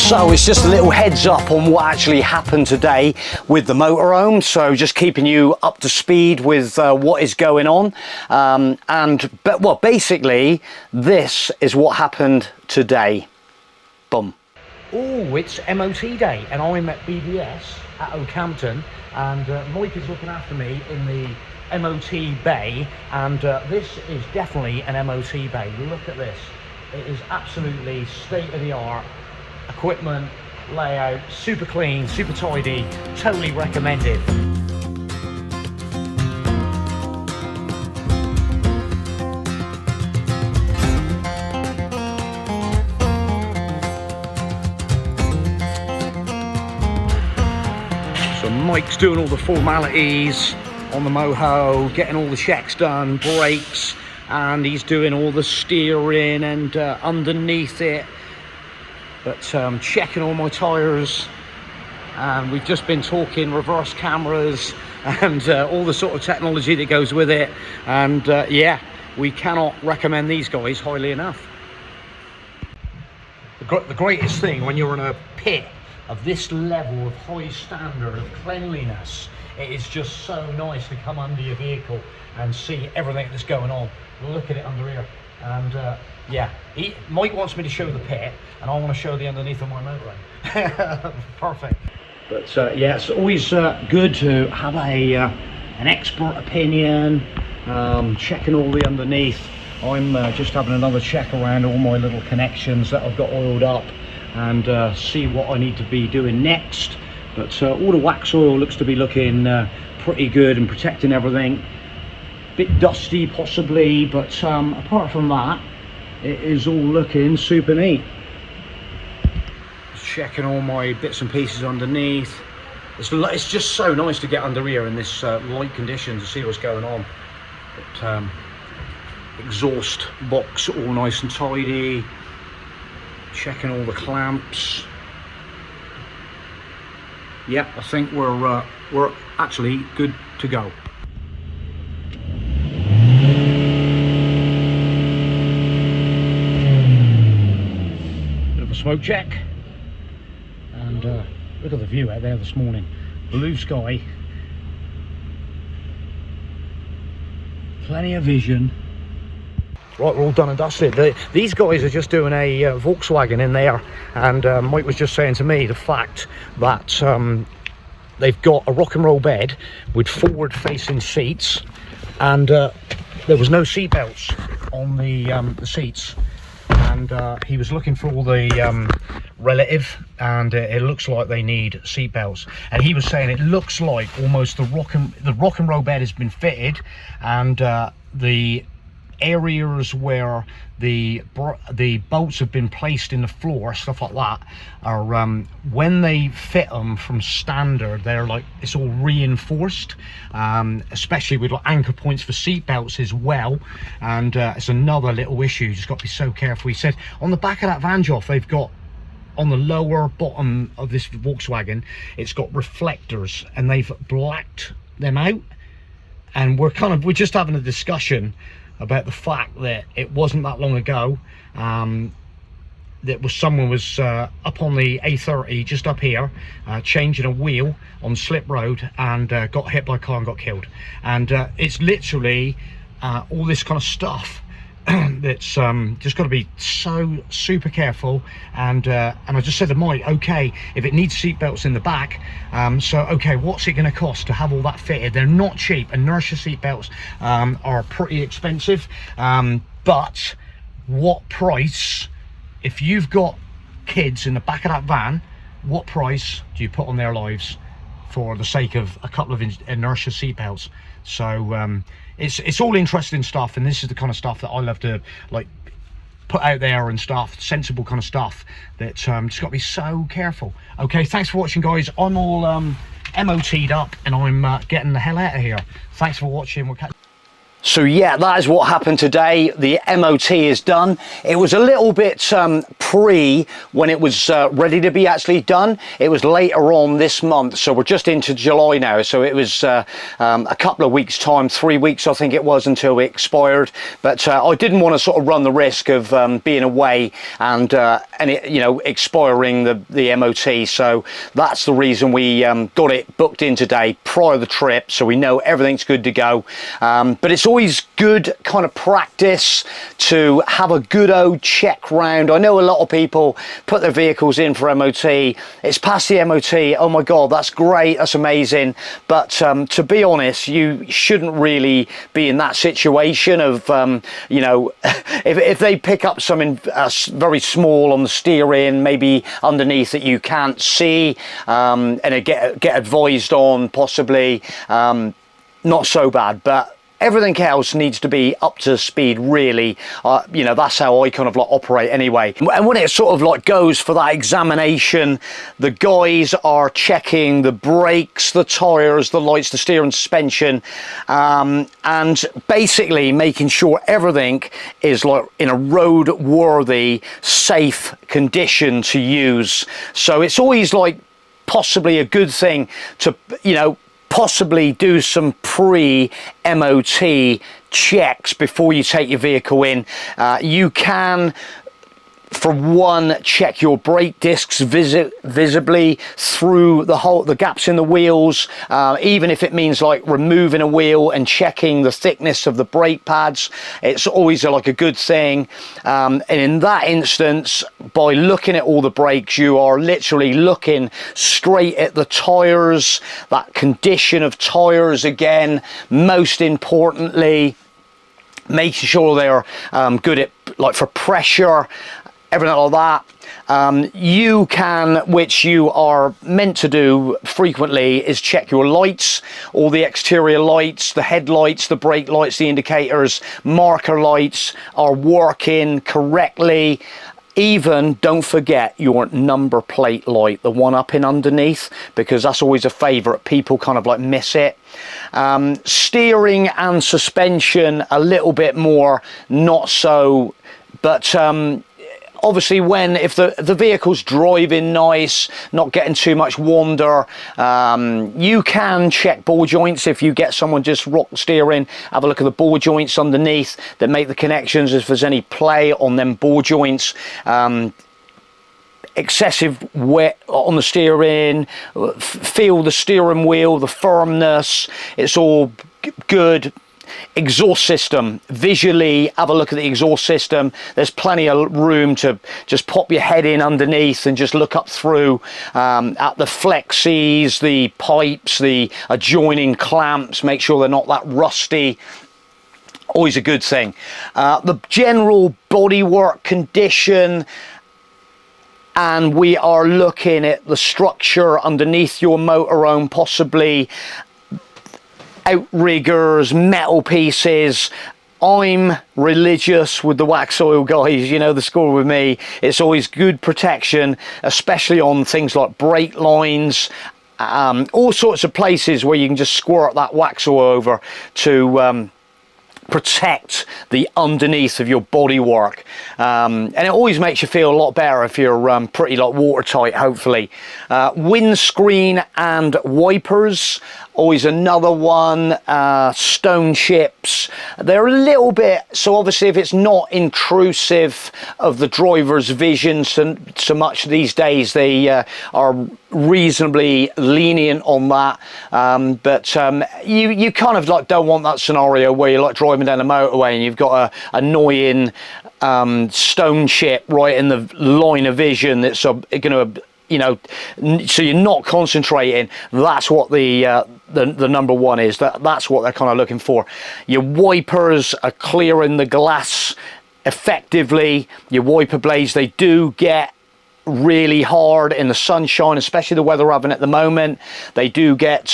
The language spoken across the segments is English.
So it's just a little heads up on what actually happened today with the motorhome. So just keeping you up to speed with what is going on. Well, basically, this is what happened today. Boom. Oh, it's MOT day, and I'm at BBS at Oakhampton, and Mike is looking after me in the MOT bay, and this is definitely an MOT bay. Look at this. It is absolutely state-of-the-art equipment, layout, super clean, super tidy, totally recommended. So Mike's doing all the formalities on the moho, getting all the checks done, brakes, and he's doing all the steering and underneath it. But checking all my tyres, and we've just been talking reverse cameras and all the sort of technology that goes with it, and yeah, we cannot recommend these guys highly enough. The greatest thing when you're in a pit of this level of high standard of cleanliness, it is just so nice to come under your vehicle and see everything that's going on. Look at it under here, and yeah, Mike wants me to show the pit, and I want to show the underneath of my motorhome. Perfect. But yeah, it's always good to have an expert opinion, checking all the underneath. I'm just having another check around all my little connections that I've got oiled up, and see what I need to be doing next. But all the wax oil looks to be looking pretty good and protecting everything. Bit dusty possibly, but apart from that, it is all looking super neat. Just checking all my bits and pieces underneath. It's just so nice to get under here in this light condition to see what's going on. But exhaust box all nice and tidy. Checking all the clamps. Yeah, I think we're actually good to go. Smoke check, and look at the view out there this morning. Blue sky, plenty of vision. Right, we're all done and dusted. These guys are just doing a Volkswagen in there, and Mike was just saying to me the fact that they've got a rock and roll bed with forward facing seats, and there was no seat belts on the seats. And he was looking for all the relative, and it looks like they need seat belts. And he was saying it looks like almost the rock and roll bed has been fitted, and the areas where the bolts have been placed in the floor, stuff like that, are when they fit them from standard, they're like, it's all reinforced, especially with like anchor points for seat belts as well. And it's another little issue, you just got to be so careful. He said on the back of that van, Jof, they've got on the lower bottom of this Volkswagen, it's got reflectors, and they've blacked them out. And we're just having a discussion about the fact that it wasn't that long ago that someone was up on the A30 just up here changing a wheel on slip road, and got hit by a car and got killed. And it's literally all this kind of stuff that's just got to be so super careful. And I just said to Mike, okay, if it needs seat belts in the back, so okay, what's it going to cost to have all that fitted? They're not cheap. Inertia seat belts are pretty expensive, but what price, if you've got kids in the back of that van, what price do you put on their lives for the sake of a couple of inertia seat belts? So it's all interesting stuff, and this is the kind of stuff that I love to like put out there and stuff, sensible kind of stuff that just got to be so careful. Okay, thanks for watching, guys. I'm all MOT'd up, and I'm getting the hell out of here. Thanks for watching. We'll catch So yeah, that is what happened today. The MOT is done. It was a little bit pre when it was ready to be actually done. It was later on this month, so we're just into July now. So it was a couple of weeks time, 3 weeks I think it was until it expired. But I didn't want to sort of run the risk of being away and it, you know, expiring the MOT. So that's the reason we got it booked in today prior to the trip, so we know everything's good to go. But it's always good kind of practice to have a good old check round. I know a lot of people put their vehicles in for MOT. It's past the MOT. Oh my God, that's great. That's amazing. But to be honest, you shouldn't really be in that situation of, you know, if they pick up something very small on the steering, maybe underneath that you can't see, and get advised on possibly, not so bad. But everything else needs to be up to speed, really. You know, that's how I kind of like operate anyway. And when it sort of like goes for that examination, the guys are checking the brakes, the tyres, the lights, the steering, suspension, and basically making sure everything is like in a road-worthy, safe condition to use. So it's always like possibly a good thing to, you know, possibly do some pre-MOT checks before you take your vehicle in. You can, for one, check your brake discs visibly through the gaps in the wheels, even if it means like removing a wheel and checking the thickness of the brake pads. It's always like a good thing. And in that instance, by looking at all the brakes, you are literally looking straight at the tyres, that condition of tyres again, most importantly, making sure they're good at, like, for pressure, everything like that. You can, which you are meant to do frequently, is check your lights, all the exterior lights, the headlights, the brake lights, the indicators, marker lights are working correctly. Even don't forget your number plate light, the one up in underneath, because that's always a favourite. People kind of like miss it. Steering and suspension a little bit more, not so, but obviously if the vehicle's driving nice, not getting too much wander, you can check ball joints. If you get someone just rock steering, have a look at the ball joints underneath that make the connections, if there's any play on them ball joints. Excessive wet on the steering, feel the steering wheel, the firmness, it's all good. Exhaust system, visually have a look at the exhaust system. There's plenty of room to just pop your head in underneath and just look up through at the flexes, the pipes, the adjoining clamps, make sure they're not that rusty. Always a good thing. The general bodywork condition, and we are looking at the structure underneath your motorhome, possibly outriggers, metal pieces. I'm religious with the wax oil guys, you know the score with me. It's always good protection, especially on things like brake lines, all sorts of places where you can just squirt that wax oil over to protect the underneath of your bodywork, and it always makes you feel a lot better if you're pretty like watertight, hopefully. Windscreen and wipers, always another one. Stone chips, they're a little bit, so obviously if it's not intrusive of the driver's vision so much these days, they are reasonably lenient on that, but you kind of like don't want that scenario where you're like driving down the motorway and you've got a annoying stone chip right in the line of vision that's going to, you know, so you're not concentrating. That's what the number one is. That's what they're kind of looking for. Your wipers are clearing the glass effectively. Your wiper blades, they do get really hard in the sunshine, especially the weather we're having at the moment. They do get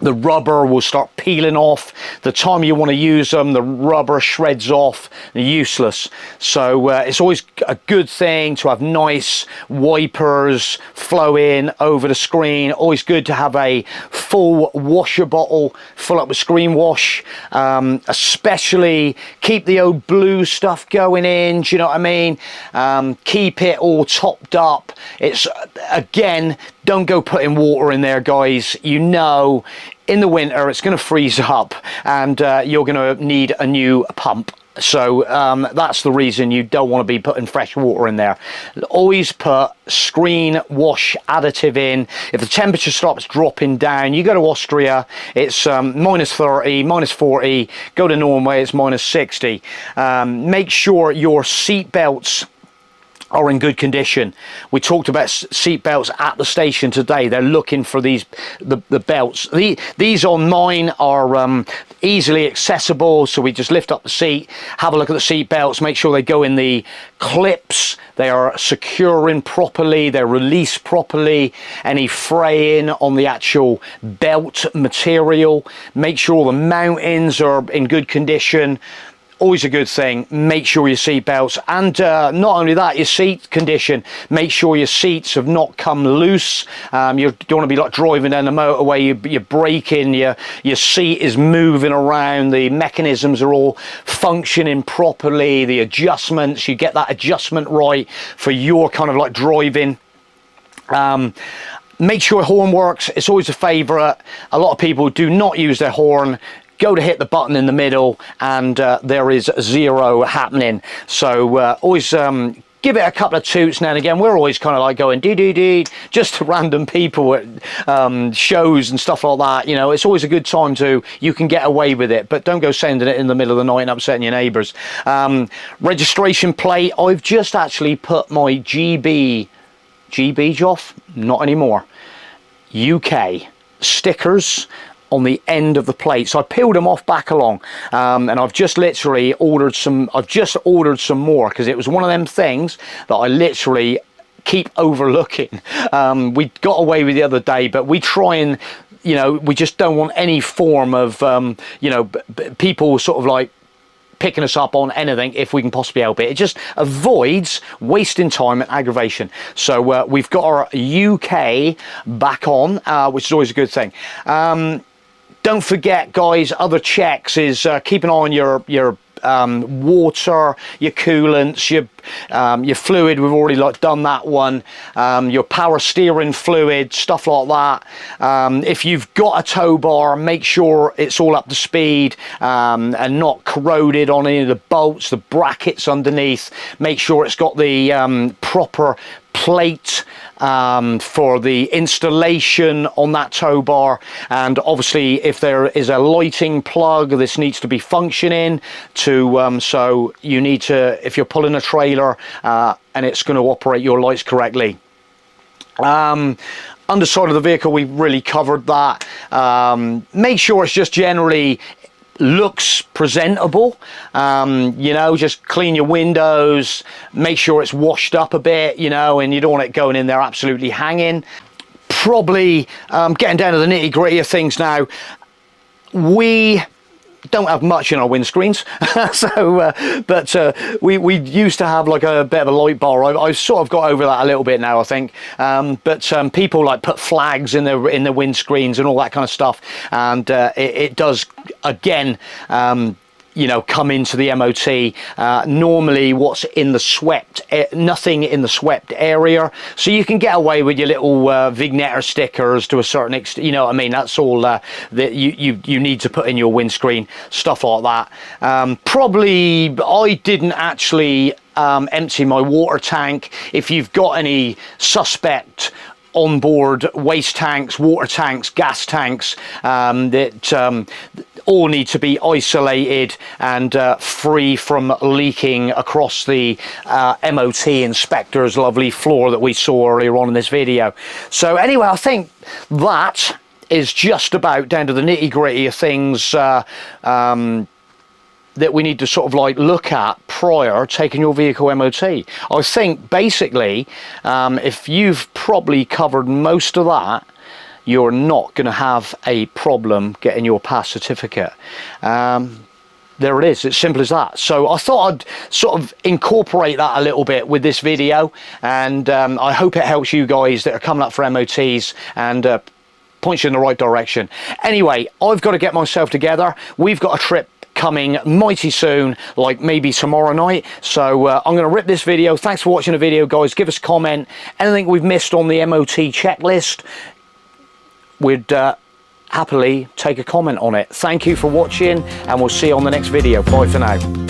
the rubber will start peeling off. The time you want to use them, the rubber shreds off, they're useless. So it's always a good thing to have nice wipers flowing over the screen. Always good to have a full washer bottle full up with screen wash, especially keep the old blue stuff going in, do you know what I mean? Keep it all topped up. It's, again, don't go putting water in there, guys. You know, in the winter it's going to freeze up and you're going to need a new pump. So that's the reason you don't want to be putting fresh water in there. Always put screen wash additive in. If the temperature stops dropping down, you go to Austria, it's minus 30, minus 40. Go to Norway, it's minus 60. Make sure your seat belts are in good condition. We talked about seat belts at the station today. They're looking for the belts. These on mine are easily accessible, so we just lift up the seat, have a look at the seat belts, make sure they go in the clips, they are securing properly, they're released properly, any fraying on the actual belt material, make sure the mountings are in good condition. Always a good thing. Make sure your seat belts, and not only that, your seat condition. Make sure your seats have not come loose. You don't want to be like driving down the motorway, you're braking, your seat is moving around, the mechanisms are all functioning properly, the adjustments, you get that adjustment right for your kind of like driving. Make sure horn works. It's always a favourite. A lot of people do not use their horn, go to hit the button in the middle, and there is zero happening. So always give it a couple of toots now and again. We're always kind of like going dee just to random people at shows and stuff like that. You know, it's always a good time you can get away with it, but don't go sending it in the middle of the night and upsetting your neighbours. Registration plate. I've just actually put my GB Jof, not anymore, UK stickers on the end of the plate. So I peeled them off back along, and I've just literally ordered some. I've just ordered some more because it was one of them things that I literally keep overlooking. We got away with the other day, but we try and, you know, we just don't want any form of you know, people sort of like picking us up on anything if we can possibly help it. It just avoids wasting time and aggravation. So we've got our UK back on, which is always a good thing. Don't forget, guys, other checks is keep an eye on your water, your coolants, your fluid. We've already done that one. Your power steering fluid, stuff like that. If you've got a tow bar, make sure it's all up to speed and not corroded on any of the bolts, the brackets underneath. Make sure it's got the proper plate for the installation on that tow bar, and obviously if there is a lighting plug, this needs to be functioning to so you need to, if you're pulling a trailer and it's going to operate your lights correctly. Underside of the vehicle, we've really covered that. Make sure it's just generally looks presentable. You know, just clean your windows, make sure it's washed up a bit, you know, and you don't want it going in there absolutely hanging. Probably getting down to the nitty-gritty of things now, we don't have much in our windscreens, so but we used to have like a bit of a light bar. I've sort of got over that a little bit now, I think. But people like put flags in their windscreens and all that kind of stuff, and it does again you know, come into the MOT. Normally what's in the swept, nothing in the swept area, so you can get away with your little vignette stickers to a certain extent, you know what I mean. That's all that you need to put in your windscreen, stuff like that. Probably I didn't actually empty my water tank. If you've got any suspect onboard waste tanks, water tanks, gas tanks, that all need to be isolated and free from leaking across the MOT inspector's lovely floor that we saw earlier on in this video. So anyway, I think that is just about down to the nitty-gritty of things that we need to sort of like look at prior taking your vehicle MOT. I think basically if you've probably covered most of that, you're not going to have a problem getting your pass certificate. There it is, it's simple as that. So I thought I'd sort of incorporate that a little bit with this video, and I hope it helps you guys that are coming up for MOTs and points you in the right direction. Anyway, I've got to get myself together. We've got a trip coming mighty soon, like maybe tomorrow night. So I'm going to rip this video. Thanks for watching the video, guys. Give us a comment. Anything we've missed on the MOT checklist, we'd happily take a comment on it. Thank you for watching, and we'll see you on the next video. Bye for now.